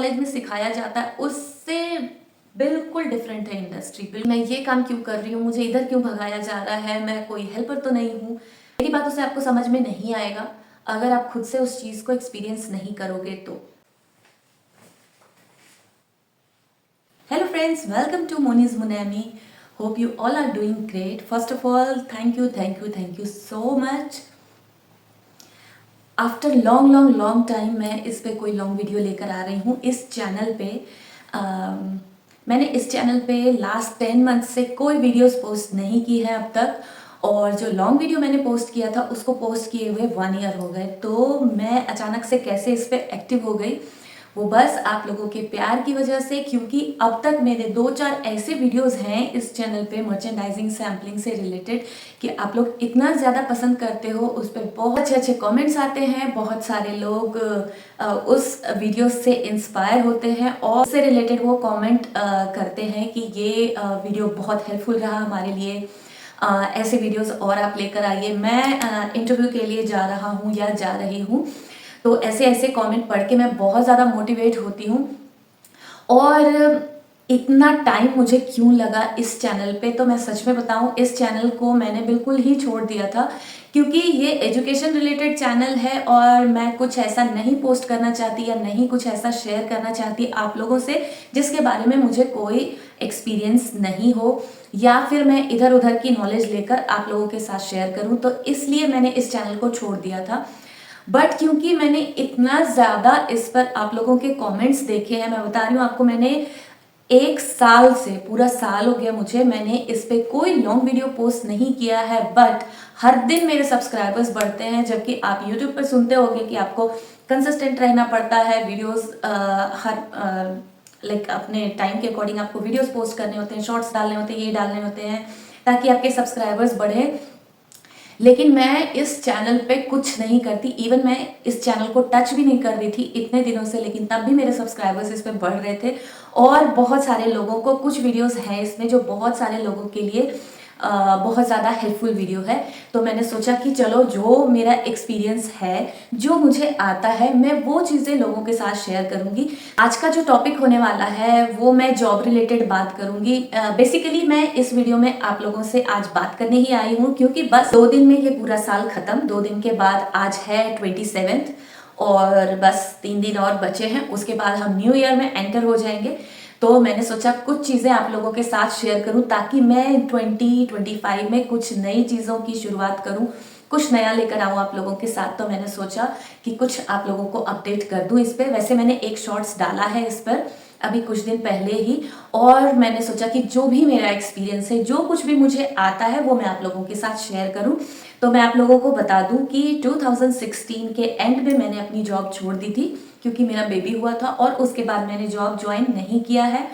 College में सिखाया जाता है उससे बिल्कुल डिफरेंट है इंडस्ट्री। मैं ये काम क्यों कर रही हूँ, मुझे इधर क्यों भगाया जा रहा है, मैं कोई हेल्पर तो नहीं हूँ। मेरी बातों से आपको समझ में नहीं आएगा अगर आप खुद से उस चीज़ को एक्सपीरियंस नहीं करोगे तो। Hello friends, welcome to Moni's Munami. Hope you all are doing great. First of all, thank you so much. After long time मैं इस पे कोई लॉन्ग वीडियो लेकर आ रही हूँ इस चैनल पे। मैंने इस चैनल पे लास्ट 10 मंथ से कोई वीडियोस पोस्ट नहीं की है अब तक, और जो लॉन्ग वीडियो मैंने पोस्ट किया था उसको पोस्ट किए हुए 1 ईयर हो गए। तो मैं अचानक से कैसे इस पे एक्टिव हो गई, वो बस आप लोगों के प्यार की वजह से, क्योंकि अब तक मेरे 2-4 ऐसे वीडियोस हैं इस चैनल पे मर्चेंडाइजिंग सैम्पलिंग से रिलेटेड कि आप लोग इतना ज़्यादा पसंद करते हो, उस पर बहुत अच्छे अच्छे कमेंट्स आते हैं, बहुत सारे लोग उस वीडियोस से इंस्पायर होते हैं और उससे रिलेटेड वो कमेंट करते हैं कि ये वीडियो बहुत हेल्पफुल रहा हमारे लिए, ऐसे वीडियोस और आप लेकर आइए। मैं इंटरव्यू के लिए जा रहा हूँ या जा रही हूँ, तो ऐसे ऐसे कमेंट पढ़ के मैं बहुत ज़्यादा मोटिवेट होती हूँ। और इतना टाइम मुझे क्यों लगा इस चैनल पे, तो मैं सच में बताऊँ इस चैनल को मैंने बिल्कुल ही छोड़ दिया था, क्योंकि ये एजुकेशन रिलेटेड चैनल है और मैं कुछ ऐसा नहीं पोस्ट करना चाहती या नहीं कुछ ऐसा शेयर करना चाहती आप लोगों से जिसके बारे में मुझे कोई एक्सपीरियंस नहीं हो, या फिर मैं इधर उधर की नॉलेज लेकर आप लोगों के साथ शेयर करूँ। तो इसलिए मैंने इस चैनल को छोड़ दिया था। बट क्योंकि मैंने इतना ज़्यादा इस पर आप लोगों के कमेंट्स देखे हैं, मैं बता रही हूँ आपको, मैंने 1 साल से, पूरा साल हो गया मुझे, मैंने इस पे कोई लॉन्ग वीडियो पोस्ट नहीं किया है। बट हर दिन मेरे सब्सक्राइबर्स बढ़ते हैं, जबकि आप यूट्यूब पर सुनते होंगे कि आपको कंसिस्टेंट रहना पड़ता है, वीडियोस लाइक अपने टाइम के अकॉर्डिंग आपको वीडियोस पोस्ट करने होते हैं, शॉर्ट्स डालने होते हैं, ये डालने होते हैं ताकि आपके सब्सक्राइबर्स बढ़े। लेकिन मैं इस चैनल पे कुछ नहीं करती, इवन मैं इस चैनल को टच भी नहीं कर रही थी इतने दिनों से, लेकिन तब भी मेरे सब्सक्राइबर्स इस पे बढ़ रहे थे और बहुत सारे लोगों को, कुछ वीडियोस हैं इसमें जो बहुत सारे लोगों के लिए बहुत ज़्यादा हेल्पफुल वीडियो है। तो मैंने सोचा कि चलो जो मेरा एक्सपीरियंस है, जो मुझे आता है, मैं वो चीज़ें लोगों के साथ शेयर करूँगी। आज का जो टॉपिक होने वाला है वो मैं जॉब रिलेटेड बात करूँगी। बेसिकली मैं इस वीडियो में आप लोगों से आज बात करने ही आई हूँ, क्योंकि बस 2 दिन में ये पूरा साल ख़त्म, 2 दिन के बाद आज है 27th और बस 3 दिन और बचे हैं, उसके बाद हम न्यू ईयर में एंटर हो जाएंगे। तो मैंने सोचा कुछ चीज़ें आप लोगों के साथ शेयर करूं ताकि मैं 2025 में कुछ नई चीज़ों की शुरुआत करूं, कुछ नया लेकर आऊं आप लोगों के साथ। तो मैंने सोचा कि कुछ आप लोगों को अपडेट कर दूं इस पर। वैसे मैंने एक शॉर्ट्स डाला है इस पर अभी कुछ दिन पहले ही, और मैंने सोचा कि जो भी मेरा एक्सपीरियंस है, जो कुछ भी मुझे आता है वो मैं आप लोगों के साथ शेयर करूं। तो मैं आप लोगों को बता दूं कि 2016 के एंड में मैंने अपनी जॉब छोड़ दी थी, क्योंकि मेरा बेबी हुआ था, और उसके बाद मैंने जॉब ज्वाइन नहीं किया है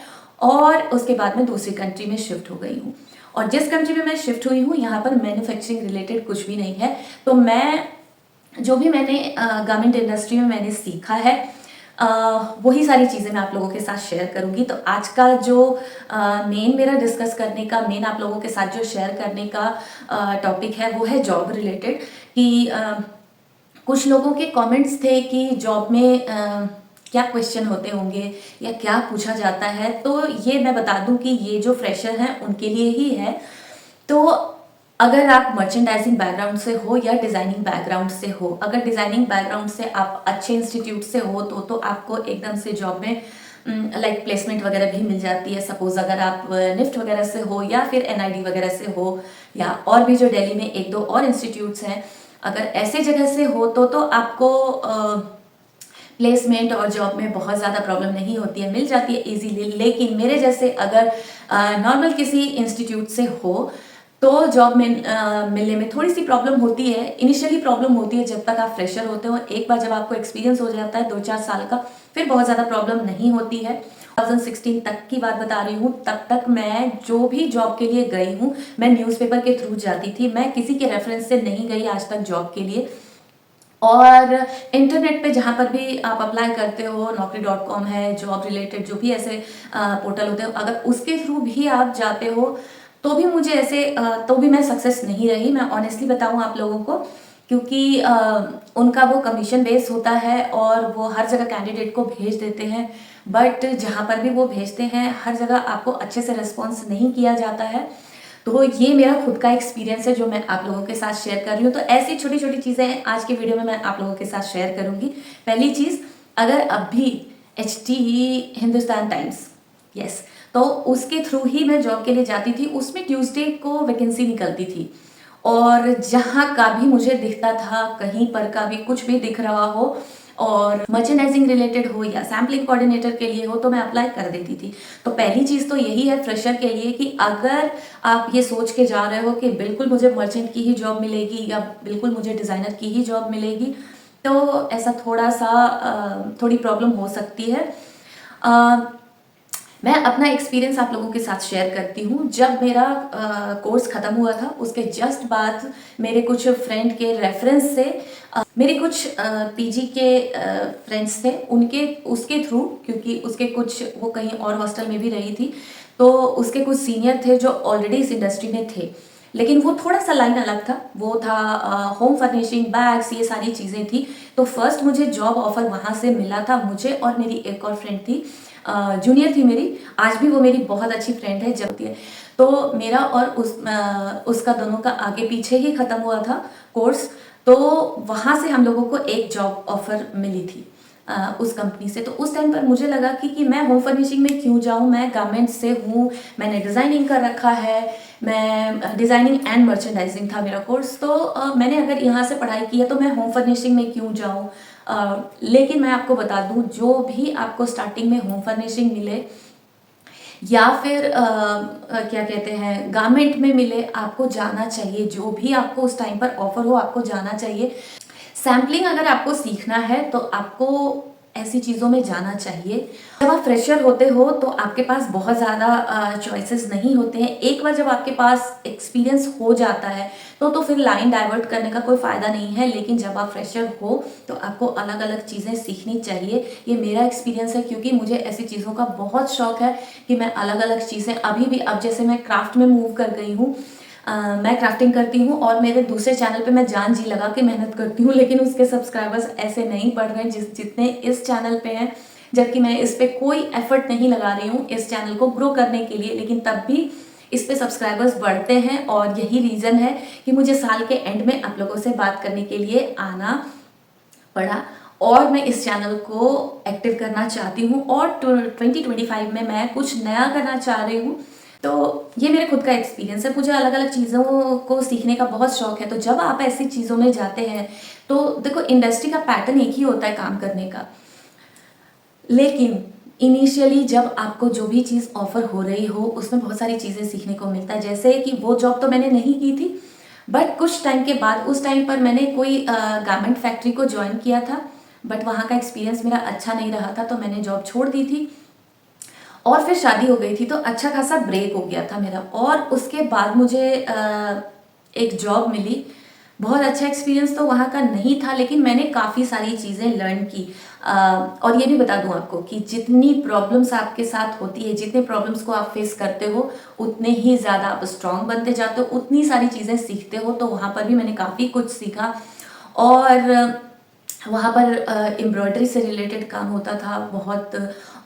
और उसके बाद मैं दूसरी कंट्री में शिफ्ट हो गई हूँ। और जिस कंट्री में मैं शिफ्ट हुई हूँ यहाँ पर मैन्युफैक्चरिंग रिलेटेड कुछ भी नहीं है। तो मैं जो भी मैंने गारमेंट इंडस्ट्री में मैंने सीखा है वही सारी चीज़ें मैं आप लोगों के साथ शेयर करूंगी। तो आज का जो मेन मेरा डिस्कस करने का, मेन आप लोगों के साथ जो शेयर करने का टॉपिक है वो है जॉब रिलेटेड। कि कुछ लोगों के कमेंट्स थे कि जॉब में क्या क्वेश्चन होते होंगे या क्या पूछा जाता है। तो ये मैं बता दूं कि ये जो फ्रेशर हैं उनके लिए ही है। तो अगर आप मर्चेंडाइजिंग बैकग्राउंड से हो या डिज़ाइनिंग बैकग्राउंड से हो, अगर डिज़ाइनिंग बैकग्राउंड से आप अच्छे इंस्टीट्यूट से हो तो आपको एकदम से जॉब में लाइक प्लेसमेंट वगैरह भी मिल जाती है। सपोज अगर आप निफ्ट वगैरह से हो या फिर एनआईडी वगैरह से हो, या और भी जो दिल्ली में 1-2 और इंस्टीट्यूट्स हैं, अगर ऐसे जगह से हो तो आपको प्लेसमेंट और जॉब में बहुत ज़्यादा प्रॉब्लम नहीं होती है, मिल जाती है इजीली। लेकिन मेरे जैसे अगर नॉर्मल किसी इंस्टीट्यूट से हो तो जॉब में मिलने में थोड़ी सी प्रॉब्लम होती है। इनिशियली प्रॉब्लम होती है जब तक आप फ्रेशर होते हो। एक बार जब आपको एक्सपीरियंस हो जाता है 2-4 साल का, फिर बहुत ज़्यादा प्रॉब्लम नहीं होती है। 2016 तक की बात बता रही हूँ, तब तक मैं जो भी जॉब के लिए गई हूँ मैं न्यूज़पेपर के थ्रू जाती थी, मैं किसी के रेफरेंस से नहीं गई आज तक जॉब के लिए। और इंटरनेट पे जहाँ पर भी आप अप्लाई करते हो, naukri.com है, जॉब रिलेटेड जो भी ऐसे पोर्टल होते हैं, अगर उसके थ्रू भी आप जाते हो तो भी मुझे ऐसे तो भी मैं सक्सेस नहीं रही। मैं ऑनेस्टली बताऊँ आप लोगों को क्योंकि उनका वो कमीशन बेस होता है और वो हर जगह कैंडिडेट को भेज देते हैं, बट जहाँ पर भी वो भेजते हैं हर जगह आपको अच्छे से रिस्पॉन्स नहीं किया जाता है। तो ये मेरा खुद का एक्सपीरियंस है जो मैं आप लोगों के साथ शेयर कर रही हूँ। तो ऐसी छोटी छोटी चीज़ें आज के वीडियो में मैं आप लोगों के साथ शेयर करूँगी। पहली चीज़, अगर अब भी HT हिंदुस्तान टाइम्स, यस, तो उसके थ्रू ही मैं जॉब के लिए जाती थी। उसमें ट्यूसडे को वैकेंसी निकलती थी और जहाँ का भी मुझे दिखता था, कहीं पर का भी कुछ भी दिख रहा हो और मर्चेंडाइजिंग रिलेटेड हो या सैम्पलिंग कोऑर्डिनेटर के लिए हो तो मैं अप्लाई कर देती थी। तो पहली चीज़ तो यही है फ्रेशर के लिए कि अगर आप ये सोच के जा रहे हो कि बिल्कुल मुझे मर्चेंट की ही जॉब मिलेगी या बिल्कुल मुझे डिज़ाइनर की ही जॉब मिलेगी, तो ऐसा थोड़ी प्रॉब्लम हो सकती है। मैं अपना एक्सपीरियंस आप लोगों के साथ शेयर करती हूँ। जब मेरा कोर्स ख़त्म हुआ था उसके जस्ट बाद मेरे कुछ फ्रेंड के रेफरेंस से मेरे कुछ PG के फ्रेंड्स थे, उसके थ्रू, क्योंकि उसके कुछ, वो कहीं और हॉस्टल में भी रही थी, तो उसके कुछ सीनियर थे जो ऑलरेडी इस इंडस्ट्री में थे, लेकिन वो थोड़ा सा लाइन अलग था। वो था होम फर्निशिंग, बैग्स, ये सारी चीज़ें थी। तो फर्स्ट मुझे जॉब ऑफर वहाँ से मिला था, मुझे और मेरी एक और फ्रेंड थी, जूनियर थी मेरी, आज भी वो मेरी बहुत अच्छी फ्रेंड है। जब है तो मेरा और उसका दोनों का आगे पीछे ही ख़त्म हुआ था कोर्स, तो वहाँ से हम लोगों को एक जॉब ऑफर मिली थी उस कंपनी से। तो उस टाइम पर मुझे लगा कि मैं होम फर्निशिंग में क्यों जाऊँ, मैं गारमेंट्स से हूँ, मैंने डिज़ाइनिंग कर रखा है, मैं डिज़ाइनिंग एंड मर्चेंडाइजिंग था मेरा कोर्स, तो मैंने अगर यहाँ से पढ़ाई की है तो मैं होम फर्निशिंग में क्यों जाऊँ। लेकिन मैं आपको बता दूँ, जो भी आपको स्टार्टिंग में होम फर्निशिंग मिले या फिर क्या कहते हैं गारमेंट में मिले, आपको जाना चाहिए। जो भी आपको उस टाइम पर ऑफर हो आपको जाना चाहिए। सैम्पलिंग अगर आपको सीखना है तो आपको ऐसी चीज़ों में जाना चाहिए। जब आप फ्रेशर होते हो तो आपके पास बहुत ज़्यादा चॉइसेस नहीं होते हैं। एक बार जब आपके पास एक्सपीरियंस हो जाता है तो फिर लाइन डाइवर्ट करने का कोई फ़ायदा नहीं है। लेकिन जब आप फ्रेशर हो तो आपको अलग अलग चीज़ें सीखनी चाहिए। ये मेरा एक्सपीरियंस है, क्योंकि मुझे ऐसी चीज़ों का बहुत शौक है कि मैं अलग अलग चीज़ें अभी भी, अब जैसे मैं क्राफ्ट में मूव कर गई हूँ, मैं क्राफ्टिंग करती हूँ और मेरे दूसरे चैनल पे मैं जान जी लगा के मेहनत करती हूँ, लेकिन उसके सब्सक्राइबर्स ऐसे नहीं बढ़ रहे हैं जितने इस चैनल पे हैं, जबकि मैं इस पे कोई एफर्ट नहीं लगा रही हूँ इस चैनल को ग्रो करने के लिए, लेकिन तब भी इस पे सब्सक्राइबर्स बढ़ते हैं। और यही रीज़न है कि मुझे साल के एंड में आप लोगों से बात करने के लिए आना पड़ा और मैं इस चैनल को एक्टिव करना चाहती हूँ और 2025 में मैं कुछ नया करना चाह रही हूँ। तो ये मेरे खुद का एक्सपीरियंस है। मुझे अलग अलग चीज़ों को सीखने का बहुत शौक है। तो जब आप ऐसी चीज़ों में जाते हैं तो देखो, इंडस्ट्री का पैटर्न एक ही होता है काम करने का, लेकिन इनिशियली जब आपको जो भी चीज़ ऑफर हो रही हो उसमें बहुत सारी चीज़ें सीखने को मिलता है। जैसे कि वो जॉब तो मैंने नहीं की थी, बट कुछ टाइम के बाद, उस टाइम पर मैंने कोई गारमेंट फैक्ट्री को ज्वाइन किया था, बट वहाँ का एक्सपीरियंस मेरा अच्छा नहीं रहा था, तो मैंने जॉब छोड़ दी थी और फिर शादी हो गई थी, तो अच्छा खासा ब्रेक हो गया था मेरा। और उसके बाद मुझे एक जॉब मिली। बहुत अच्छा एक्सपीरियंस तो वहाँ का नहीं था, लेकिन मैंने काफ़ी सारी चीज़ें लर्न की। और ये भी बता दूं आपको कि जितनी प्रॉब्लम्स आपके साथ होती है, जितने प्रॉब्लम्स को आप फेस करते हो, उतने ही ज़्यादा आप स्ट्रांग बनते जाते हो, उतनी सारी चीज़ें सीखते हो। तो वहाँ पर भी मैंने काफ़ी कुछ सीखा। और वहाँ पर एम्ब्रॉयडरी से रिलेटेड काम होता था बहुत,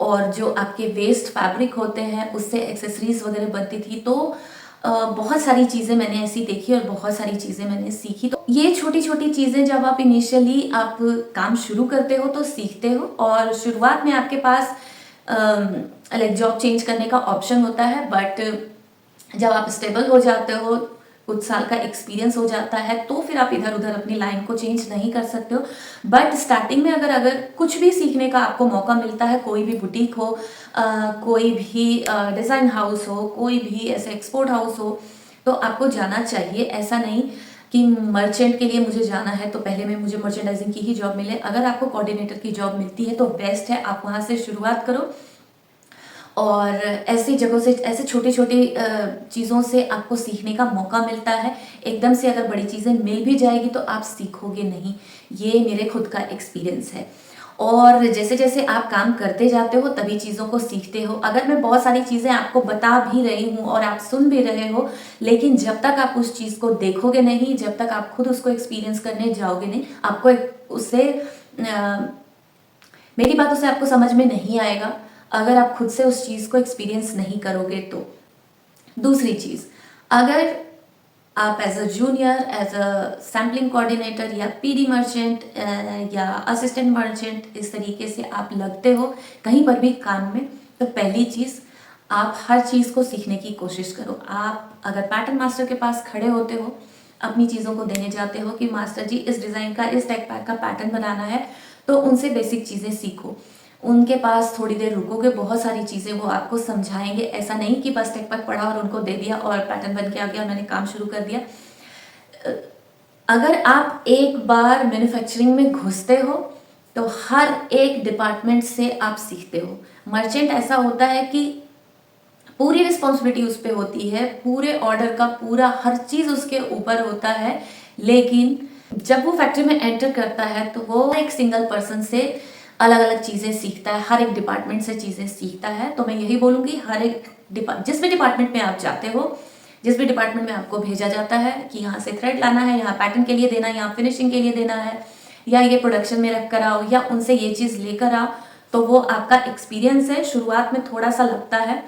और जो आपके वेस्ट फैब्रिक होते हैं उससे एक्सेसरीज वगैरह बनती थी। तो बहुत सारी चीज़ें मैंने ऐसी देखी और बहुत सारी चीज़ें मैंने सीखी। तो ये छोटी छोटी चीज़ें जब आप इनिशियली आप काम शुरू करते हो तो सीखते हो, और शुरुआत में आपके पास लाइक जॉब चेंज करने का ऑप्शन होता है, बट जब आप स्टेबल हो जाते हो, कुछ साल का एक्सपीरियंस हो जाता है, तो फिर आप इधर उधर अपनी लाइन को चेंज नहीं कर सकते हो। बट स्टार्टिंग में अगर कुछ भी सीखने का आपको मौका मिलता है, कोई भी बुटीक हो, कोई भी डिज़ाइन हाउस हो, कोई भी ऐसे एक्सपोर्ट हाउस हो, तो आपको जाना चाहिए। ऐसा नहीं कि मर्चेंट के लिए मुझे जाना है तो पहले में मुझे मर्चेंडाइजिंग की ही जॉब मिले। अगर आपको कोऑर्डिनेटर की जॉब मिलती है तो बेस्ट है, आप वहाँ से शुरुआत करो। और ऐसी जगहों से, ऐसे छोटी छोटी चीज़ों से आपको सीखने का मौका मिलता है। एकदम से अगर बड़ी चीज़ें मिल भी जाएगी तो आप सीखोगे नहीं। ये मेरे खुद का एक्सपीरियंस है। और जैसे जैसे आप काम करते जाते हो तभी चीज़ों को सीखते हो। अगर मैं बहुत सारी चीज़ें आपको बता भी रही हूँ और आप सुन भी रहे हो, लेकिन जब तक आप उस चीज़ को देखोगे नहीं, जब तक आप खुद उसको एक्सपीरियंस करने जाओगे नहीं, आपको उससे मेरी बातों से आपको समझ में नहीं आएगा अगर आप खुद से उस चीज़ को एक्सपीरियंस नहीं करोगे तो। दूसरी चीज़, अगर आप as a junior, as a sampling coordinator या पीडी मर्चेंट या असिस्टेंट मर्चेंट इस तरीके से आप लगते हो कहीं पर भी काम में, तो पहली चीज़ आप हर चीज़ को सीखने की कोशिश करो। आप अगर पैटर्न मास्टर के पास खड़े होते हो, अपनी चीज़ों को देने जाते हो कि मास्टर जी इस डिज़ाइन का, इस टेक पैक का पैटर्न बनाना है, तो उनसे बेसिक चीज़ें सीखो। उनके पास थोड़ी देर रुकोगे, बहुत सारी चीज़ें वो आपको समझाएंगे। ऐसा नहीं कि बस टेक पैक पढ़ा और उनको दे दिया और पैटर्न बन के आ गया, मैंने काम शुरू कर दिया। अगर आप एक बार मैन्युफैक्चरिंग में घुसते हो तो हर एक डिपार्टमेंट से आप सीखते हो। मर्चेंट ऐसा होता है कि पूरी रिस्पॉन्सिबिलिटी उस पर होती है, पूरे ऑर्डर का पूरा हर चीज़ उसके ऊपर होता है, लेकिन जब वो फैक्ट्री में एंटर करता है तो वो एक सिंगल पर्सन से अलग अलग चीज़ें सीखता है, हर एक डिपार्टमेंट से चीज़ें सीखता है। तो मैं यही बोलूँगी, हर एक जिस भी डिपार्टमेंट में आप जाते हो, जिस भी डिपार्टमेंट में आपको भेजा जाता है कि यहाँ से थ्रेड लाना है, यहाँ पैटर्न के लिए देना है, यहाँ फिनिशिंग के लिए देना है, या ये प्रोडक्शन में रख कर आओ, या उनसे ये चीज़ लेकर आओ, तो वो आपका एक्सपीरियंस है। शुरुआत में थोड़ा सा लगता है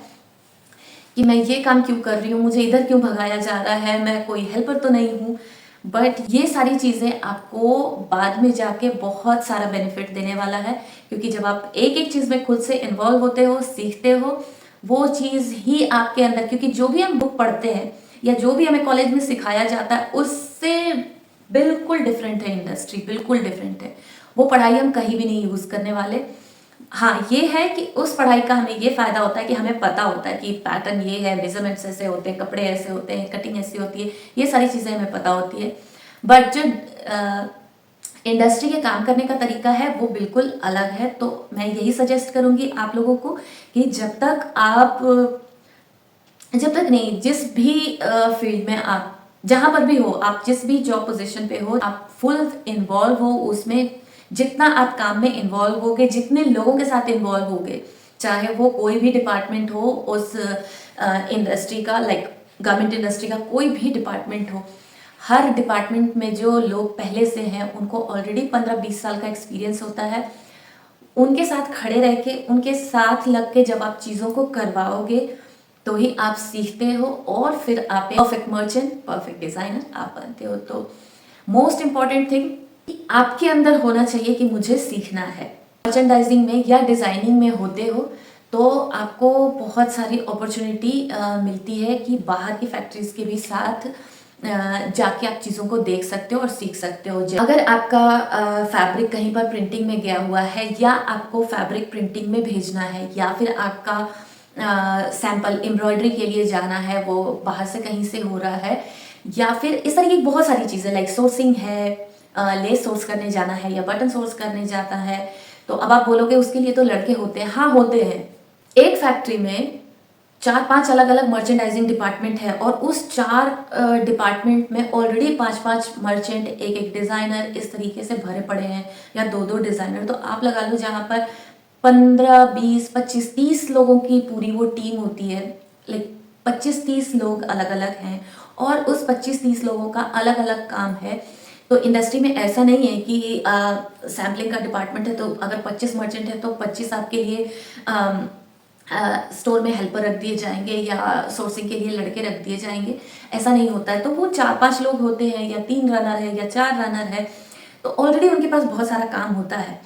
कि मैं ये काम क्यों कर रही हूँ, मुझे इधर क्यों भगाया जा रहा है, मैं कोई हेल्पर तो नहीं हूँ, बट ये सारी चीज़ें आपको बाद में जाके बहुत सारा बेनिफिट देने वाला है। क्योंकि जब आप एक एक चीज़ में खुद से इन्वॉल्व होते हो, सीखते हो, वो चीज़ ही आपके अंदर, क्योंकि जो भी हम बुक पढ़ते हैं या जो भी हमें कॉलेज में सिखाया जाता है उससे बिल्कुल डिफरेंट है इंडस्ट्री, बिल्कुल डिफरेंट है। वो पढ़ाई हम कहीं भी नहीं यूज़ करने वाले। हाँ, ये है कि उस पढ़ाई का हमें ये फ़ायदा होता है कि हमें पता होता है कि पैटर्न ये है, मेजरमेंट्स ऐसे होते हैं, कपड़े ऐसे होते हैं, कटिंग ऐसी होती है, ये सारी चीज़ें हमें पता होती है। बट जो इंडस्ट्री के काम करने का तरीका है वो बिल्कुल अलग है। तो मैं यही सजेस्ट करूँगी आप लोगों को कि जब तक नहीं, जिस भी फील्ड में आप जहाँ पर भी हो, आप जिस भी जॉब पोजीशन पे हो, आप फुल इन्वॉल्व हो उसमें। जितना आप काम में इन्वॉल्व होगे, जितने लोगों के साथ इन्वॉल्व होगे, चाहे वो कोई भी डिपार्टमेंट हो उस इंडस्ट्री का, लाइक गारमेंट इंडस्ट्री का कोई भी डिपार्टमेंट हो, हर डिपार्टमेंट में जो लोग पहले से हैं उनको ऑलरेडी 15-20 साल का एक्सपीरियंस होता है। उनके साथ खड़े रह के, उनके साथ लग के जब आप चीज़ों को करवाओगे तो ही आप सीखते हो और फिर आप एक परफेक्ट मर्चेंट, परफेक्ट डिज़ाइनर आप बनते हो। तो मोस्ट इम्पॉर्टेंट थिंग आपके अंदर होना चाहिए कि मुझे सीखना है। मर्चेंडाइजिंग में या डिज़ाइनिंग में होते हो तो आपको बहुत सारी अपॉर्चुनिटी मिलती है कि बाहर की फैक्ट्रीज के भी साथ जाके आप चीज़ों को देख सकते हो और सीख सकते हो। अगर आपका फैब्रिक कहीं पर प्रिंटिंग में गया हुआ है, या आपको फैब्रिक प्रिंटिंग में भेजना है, या फिर आपका सैंपल एम्ब्रॉयडरी के लिए जाना है, वो बाहर से कहीं से हो रहा है, या फिर इस तरह की बहुत सारी चीज़ें, लाइक सोर्सिंग है, लेस सोर्स करने जाना है या बटन सोर्स करने जाता है, तो अब आप बोलोगे उसके लिए तो लड़के होते हैं। हाँ, होते हैं। एक फैक्ट्री में 4-5 अलग अलग मर्चेंडाइजिंग डिपार्टमेंट है और उस 4 डिपार्टमेंट में ऑलरेडी 5-5 मर्चेंट, एक डिज़ाइनर इस तरीके से भरे पड़े हैं, या 2-2 डिज़ाइनर। तो आप लगा लो जहाँ पर 15, 20, 25, 30 लोगों की पूरी वो टीम होती है, लाइक 25-30 लोग अलग अलग हैं और उस 25-30 लोगों का अलग अलग काम है। तो इंडस्ट्री में ऐसा नहीं है कि सैम्पलिंग का डिपार्टमेंट है तो अगर 25 मर्चेंट है तो 25 आपके लिए स्टोर में हेल्पर रख दिए जाएंगे या सोर्सिंग के लिए लड़के रख दिए जाएंगे, ऐसा नहीं होता है। तो वो 4-5 लोग होते हैं, या 3 रनर है या 4 रनर है, तो ऑलरेडी उनके पास बहुत सारा काम होता है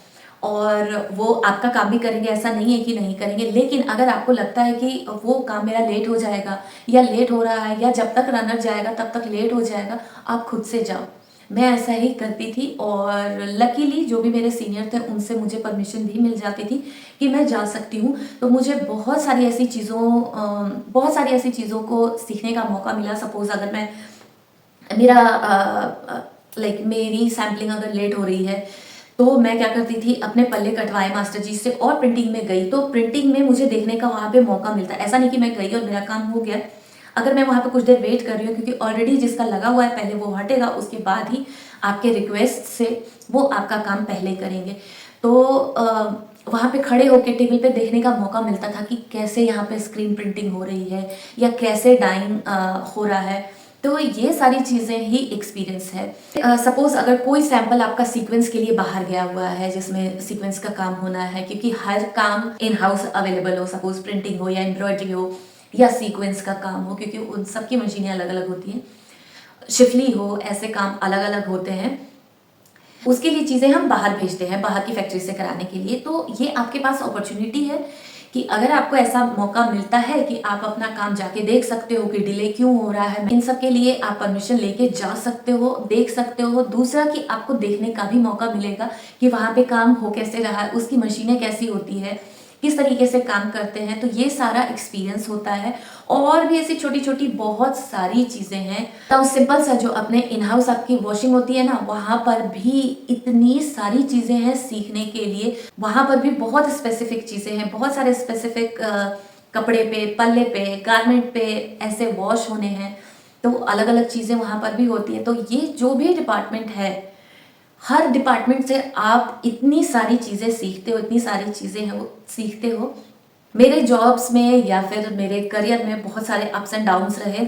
और वो आपका काम भी करेंगे, ऐसा नहीं है कि नहीं करेंगे। लेकिन अगर आपको लगता है कि वो काम मेरा लेट हो जाएगा या लेट हो रहा है या जब तक रनर जाएगा तब तक लेट हो जाएगा, आप खुद से जाओ। मैं ऐसा ही करती थी और लकीली जो भी मेरे सीनियर थे उनसे मुझे परमिशन भी मिल जाती थी कि मैं जा सकती हूँ। तो मुझे बहुत सारी ऐसी चीज़ों को सीखने का मौका मिला। सपोज़ अगर मैं मेरी सैम्पलिंग अगर लेट हो रही है तो मैं क्या करती थी, अपने पल्ले कटवाए मास्टर जी से और प्रिंटिंग में गई। तो प्रिंटिंग में मुझे देखने का वहाँ पे मौका मिलता है, ऐसा नहीं कि मैं गई और मेरा काम हो गया। अगर मैं वहाँ पे कुछ देर वेट कर रही हूँ, क्योंकि ऑलरेडी जिसका लगा हुआ है पहले वो हटेगा, उसके बाद ही आपके रिक्वेस्ट से वो आपका काम पहले करेंगे। तो वहाँ पे खड़े होके टेबल पे देखने का मौका मिलता था कि कैसे यहाँ पे स्क्रीन प्रिंटिंग हो रही है या कैसे डाइंग हो रहा है। तो ये सारी चीज़ें ही एक्सपीरियंस है। सपोज अगर कोई सैंपल आपका सीक्वेंस के लिए बाहर गया हुआ है जिसमें सीक्वेंस का काम होना है, क्योंकि हर काम इन हाउस अवेलेबल हो, सपोज प्रिंटिंग हो या एम्ब्रॉयडरी हो या सीक्वेंस का काम हो, क्योंकि उन सबकी मशीनें अलग अलग होती हैं, शिफली हो, ऐसे काम अलग अलग होते हैं। उसके लिए चीज़ें हम बाहर भेजते हैं, बाहर की फैक्ट्री से कराने के लिए। तो ये आपके पास अपॉर्चुनिटी है कि अगर आपको ऐसा मौका मिलता है कि आप अपना काम जाके देख सकते हो कि डिले क्यों हो रहा है, इन सब के लिए आप परमिशन लेके जा सकते हो, देख सकते हो। दूसरा कि आपको देखने का भी मौका मिलेगा कि वहाँ पे काम हो कैसे रहा है, उसकी मशीनें कैसी होती है, किस तरीके से काम करते हैं। तो ये सारा एक्सपीरियंस होता है। और भी ऐसी छोटी छोटी बहुत सारी चीज़ें हैं। तो सिंपल सा जो अपने इन हाउस आपकी वॉशिंग होती है ना, वहाँ पर भी इतनी सारी चीज़ें हैं सीखने के लिए। वहाँ पर भी बहुत स्पेसिफिक चीज़ें हैं, बहुत सारे स्पेसिफिक कपड़े पे, पल्ले पे, गारमेंट पे ऐसे वॉश होने हैं। तो अलग अलग चीज़ें वहाँ पर भी होती है। तो ये जो भी डिपार्टमेंट है, हर डिपार्टमेंट से आप इतनी सारी चीज़ें सीखते हो, इतनी सारी चीज़ें हैं वो सीखते हो। मेरे जॉब्स में या फिर मेरे करियर में बहुत सारे अप्स एंड डाउन्स रहे।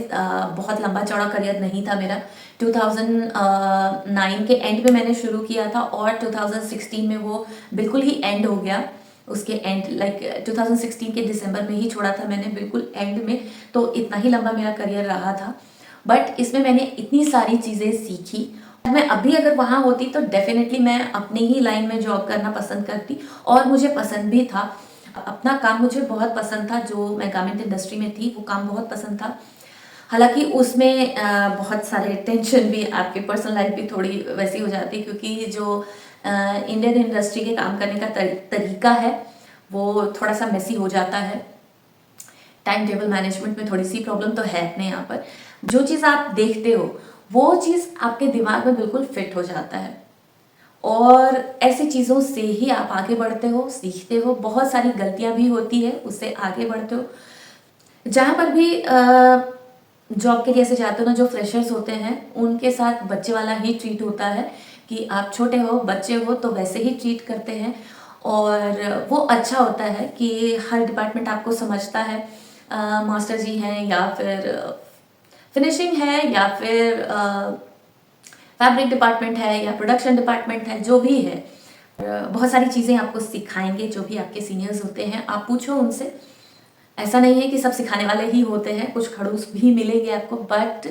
बहुत लंबा चौड़ा करियर नहीं था मेरा। 2009 के एंड में मैंने शुरू किया था और 2016 में वो बिल्कुल ही एंड हो गया। उसके एंड 2016 के दिसंबर में ही छोड़ा था मैंने, बिल्कुल एंड में। तो इतना ही लंबा मेरा करियर रहा था। बट इसमें मैंने इतनी सारी चीज़ें सीखी। मैं अभी अगर वहाँ होती तो डेफिनेटली मैं अपनी ही लाइन में जॉब करना पसंद करती, और मुझे पसंद भी था। अपना काम मुझे बहुत पसंद था। जो मैं गारमेंट इंडस्ट्री में थी वो काम बहुत पसंद था। हालांकि उसमें बहुत सारे टेंशन भी, आपकी पर्सनल लाइफ भी थोड़ी वैसी हो जाती है, क्योंकि जो इंडियन इंडस्ट्री के काम करने का तरीका है वो थोड़ा सा मेसी हो जाता है। टाइम टेबल मैनेजमेंट में थोड़ी सी प्रॉब्लम तो है अपने यहाँ पर। जो चीज़ आप देखते हो वो चीज़ आपके दिमाग में बिल्कुल फिट हो जाता है, और ऐसी चीज़ों से ही आप आगे बढ़ते हो, सीखते हो। बहुत सारी गलतियां भी होती है, उससे आगे बढ़ते हो। जहाँ पर भी जॉब के लिए ऐसे जाते हो ना, जो फ्रेशर्स होते हैं उनके साथ बच्चे वाला ही ट्रीट होता है कि आप छोटे हो, बच्चे हो, तो वैसे ही ट्रीट करते हैं। और वो अच्छा होता है कि हर डिपार्टमेंट आपको समझता है। मास्टर जी हैं या फिर फिनिशिंग है या फिर फैब्रिक डिपार्टमेंट है या प्रोडक्शन डिपार्टमेंट है, जो भी है, बहुत सारी चीज़ें आपको सिखाएंगे। जो भी आपके सीनियर्स होते हैं आप पूछो उनसे। ऐसा नहीं है कि सब सिखाने वाले ही होते हैं, कुछ खड़ूस भी मिलेंगे आपको। बट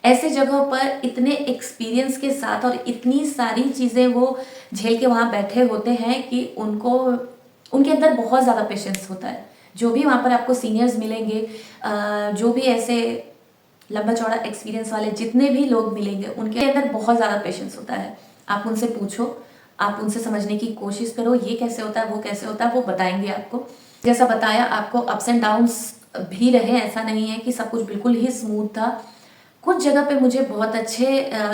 ऐसे जगहों पर इतने एक्सपीरियंस के साथ और इतनी सारी चीज़ें वो झेल के वहाँ बैठे होते हैं कि उनको, उनके अंदर बहुत ज़्यादा पेशेंस होता है। जो भी वहाँ पर आपको सीनियर्स मिलेंगे, जो भी ऐसे लंबा चौड़ा एक्सपीरियंस वाले जितने भी लोग मिलेंगे, उनके अंदर बहुत ज़्यादा पेशेंस होता है। आप उनसे पूछो, आप उनसे समझने की कोशिश करो, ये कैसे होता है, वो कैसे होता है, वो बताएंगे आपको। जैसा बताया आपको, अप्स एंड डाउन्स भी रहे, ऐसा नहीं है कि सब कुछ बिल्कुल ही स्मूथ था। कुछ जगह पे मुझे बहुत अच्छे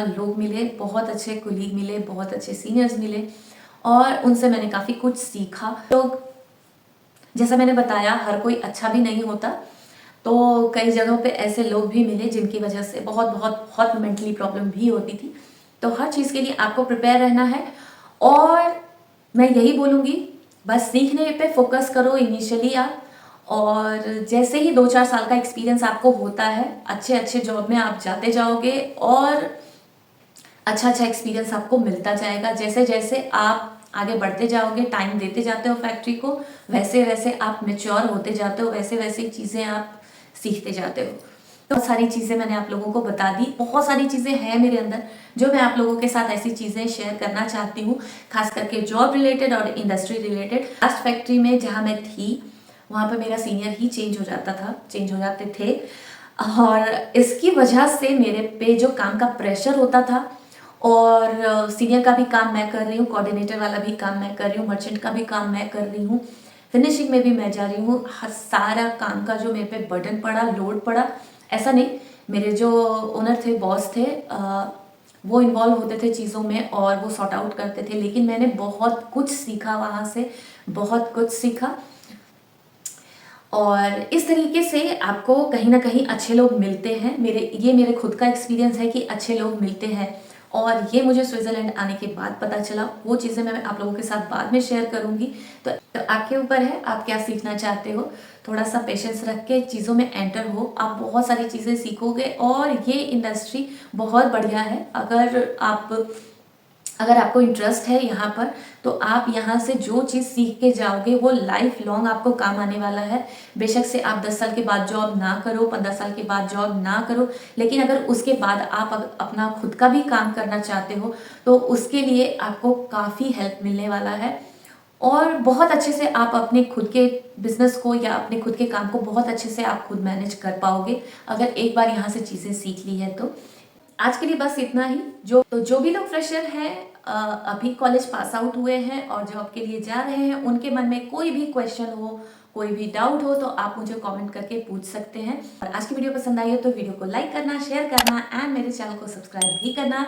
लोग मिले, बहुत अच्छे कुलीग मिले, बहुत अच्छे सीनियर्स मिले, और उनसे मैंने काफ़ी कुछ सीखा। तो जैसा मैंने बताया, हर कोई अच्छा भी नहीं होता। तो कई जगहों पे ऐसे लोग भी मिले जिनकी वजह से बहुत बहुत बहुत मेंटली प्रॉब्लम भी होती थी। तो हर चीज़ के लिए आपको प्रिपेयर रहना है। और मैं यही बोलूँगी, बस सीखने पे फोकस करो इनिशियली आप। और जैसे ही 2-4 साल का एक्सपीरियंस आपको होता है, अच्छे अच्छे जॉब में आप जाते जाओगे और अच्छा अच्छा एक्सपीरियंस आपको मिलता जाएगा। जैसे जैसे आप आगे बढ़ते जाओगे, टाइम देते जाते हो फैक्ट्री को, वैसे वैसे आप मेच्योर होते जाते हो, वैसे वैसे चीज़ें आप सीखते जाते हो। तो बहुत सारी चीज़ें मैंने आप लोगों को बता दी। बहुत सारी चीज़ें हैं मेरे अंदर जो मैं आप लोगों के साथ ऐसी चीज़ें शेयर करना चाहती हूँ, खास करके जॉब रिलेटेड और इंडस्ट्री रिलेटेड। लास्ट फैक्ट्री में जहाँ मैं थी वहाँ पर मेरा सीनियर ही चेंज हो जाता था, चेंज हो जाते थे, और इसकी वजह से मेरे पे जो काम का प्रेशर होता था, और सीनियर का भी काम मैं कर रही हूँ, कोऑर्डिनेटर वाला भी काम मैं कर रही हूँ, मर्चेंट का भी काम मैं कर रही हूँ, फिनिशिंग में भी मैं जा रही हूँ। सारा काम का जो मेरे पे बर्डन पड़ा, लोड पड़ा, ऐसा नहीं, मेरे जो ओनर थे, बॉस थे, वो इन्वॉल्व होते थे चीज़ों में और वो सॉर्ट आउट करते थे। लेकिन मैंने बहुत कुछ सीखा वहाँ से, बहुत कुछ सीखा। और इस तरीके से आपको कहीं ना कहीं अच्छे लोग मिलते हैं। मेरे खुद का एक्सपीरियंस है कि अच्छे लोग मिलते हैं और ये मुझे स्विट्ज़रलैंड आने के बाद पता चला। वो चीज़ें मैं आप लोगों के साथ बाद में शेयर करूँगी। तो आपके ऊपर है, आप क्या सीखना चाहते हो। थोड़ा सा पेशेंस रख के चीज़ों में एंटर हो, आप बहुत सारी चीज़ें सीखोगे और ये इंडस्ट्री बहुत बढ़िया है। अगर आपको इंटरेस्ट है यहाँ पर, तो आप यहाँ से जो चीज़ सीख के जाओगे वो लाइफ लॉन्ग आपको काम आने वाला है। बेशक से आप 10 साल के बाद जॉब ना करो, 15 साल के बाद जॉब ना करो, लेकिन अगर उसके बाद आप अपना खुद का भी काम करना चाहते हो तो उसके लिए आपको काफ़ी हेल्प मिलने वाला है और बहुत अच्छे से आप अपने खुद के बिजनेस को या अपने खुद के काम को बहुत अच्छे से आप खुद मैनेज कर पाओगे अगर एक बार यहाँ से चीज़ें सीख ली है तो। आज के लिए बस इतना ही। जो भी लोग फ्रेशर हैं, अभी कॉलेज पास आउट हुए हैं और जॉब के लिए जा रहे हैं, उनके मन में कोई भी क्वेश्चन हो, कोई भी डाउट हो तो आप मुझे कमेंट करके पूछ सकते हैं। और आज की वीडियो पसंद आई हो तो वीडियो को लाइक करना, शेयर करना एंड मेरे चैनल को सब्सक्राइब भी करना।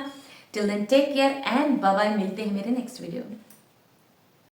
Till then take care and bye bye. मिलते हैं मेरे नेक्स्ट वीडियो में।